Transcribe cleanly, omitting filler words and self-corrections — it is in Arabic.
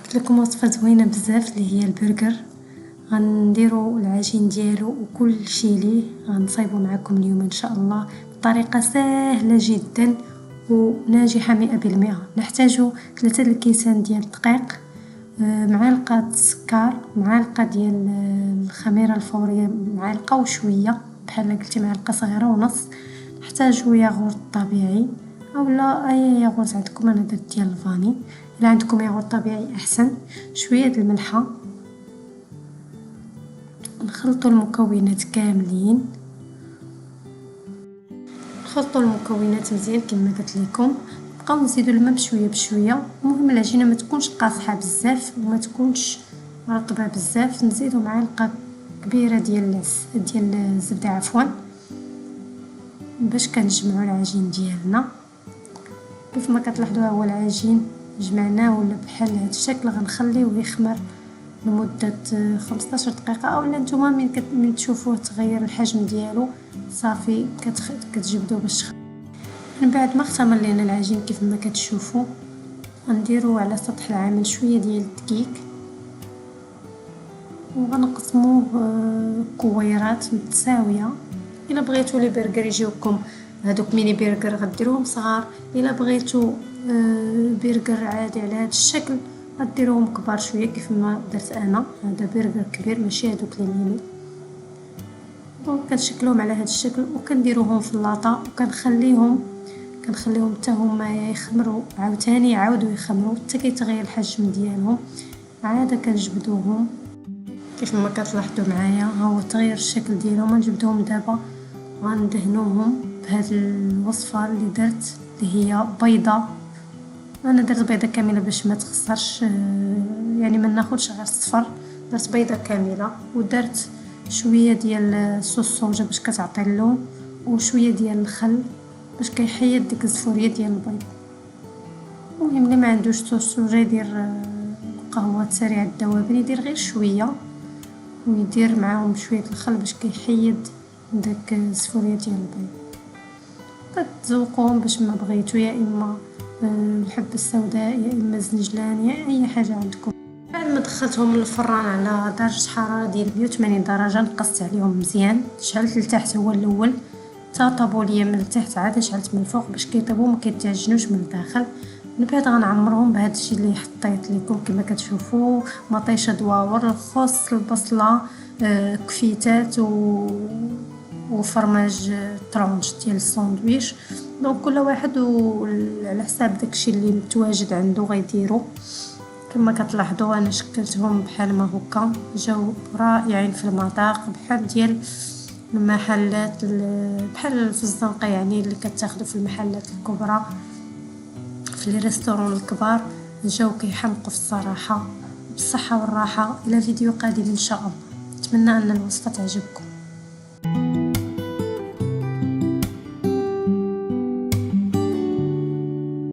درت لكم وصفه زوينه بزاف اللي هي البرجر. غنديروا العجين ديالو وكل شيء ليه غنصايبوا معكم اليوم ان شاء الله بطريقه سهله جدا وناجحه 100%. نحتاجوا 3 الكيسان ديال الدقيق، معلقه سكر، معلقه ديال الخميره الفوريه، معلقه وشويه بحال قلتي معلقه صغيره ونص. نحتاجوا ياغورت طبيعي اولا اي ياغورت عندكم، انا درت ديال الفاني، الا عندكم ياغورت طبيعي احسن. شويه د الملحه. نخلطوا المكونات كاملين، نخلطوا المكونات مزيان كما قلت لكم. نبقاو نزيدوا الماء بشويه بشويه. المهم العجينه ما تكونش قاصحه بزاف وما تكونش رطبه بزاف. نزيدوا معلقه كبيره ديال الزبده عفوا باش كنجمعوا العجين ديالنا. كيف ما كتلاحظوا هو العجين جمعناه ولا بحال هذا الشكل. غنخليوه يخمر لمده 15 دقيقه اولا نتوما من تشوفوه تغير الحجم ديالو صافي كتجبدوه باش من بعد ما اختمر لينا العجين. كيف ما كتشوفوا غنديروا على سطح العامل شويه ديال الدقيق وغنقسموه كويرات متساويه. الا بغيتوا لي برجر يجيوكم هذوك ميني برجر غديروهم صغار، الا بغيتوا برجر عادي على هذا الشكل غديروهم كبار شويه كيف ما درت انا. هذا برجر كبير ماشي هذوك لي ميني. كنشكلوهم على هذا الشكل وكنديروهم في اللاطه وكنخليهم حتى هما يخمروا عاوتاني يعاودوا يخمروا حتى كيتغير الحجم ديالهم. عاد كنجبدوهم كيف ما كتلاحظوا معايا ها هو تغير الشكل ديالهم. نجبدوهم دابا غندهنوهم بهذه الوصفه اللي درت اللي هي بيضه. انا درت بيضه كامله باش ما تخسرش، يعني ما ناخذش غير الصفر. درت بيضه كامله ودرت شويه ديال صوص صوجا باش كتعطي اللون وشويه ديال الخل باش كيحيد ديك الزفوريه ديال البيض. المهم اللي ما عندوش صوص صوجا يدير قهوه سريع الذوبان، يدير غير شويه ويدير معاهم شويه الخل باش كيحيد داك الزفوريه ديال البيض. كتذوقوهم باش ما بغيتوا، يا اما الحبه السوداء يا اما الزنجلان يا اي حاجه عندكم. بعد ما دخلتهم للفران على درجه حراره ديال 180 درجه نقصت عليهم مزيان. شعلت لتحت هو الاول تا طابوا ليا من التحت، عاد شعلت من الفوق باش كيطيبوا ما كيتعجنوش من الداخل. من بعد غنعمرهم بهذا الشيء اللي حطيت لكم كما كتشوفوا: مطيشه دواور، الخس، البصله، كفيتات وفرماج طرونش ديال الساندويش. دونك كل واحد على حساب داكشي اللي متواجد عنده غيديرو. كما كتلاحظوا انا شكلتهم بحال ما هكا، جاو رائعين في المذاق بحال ديال المحلات بحال في الزنقه، يعني اللي كتاخذوا في المحلات الكبرى في لي ريستورون الكبار. جاو كيحمقوا في الصراحه. بالصحه والراحه. الى فيديو قادم ان شاء الله. نتمنى ان الوصفه تعجبكم.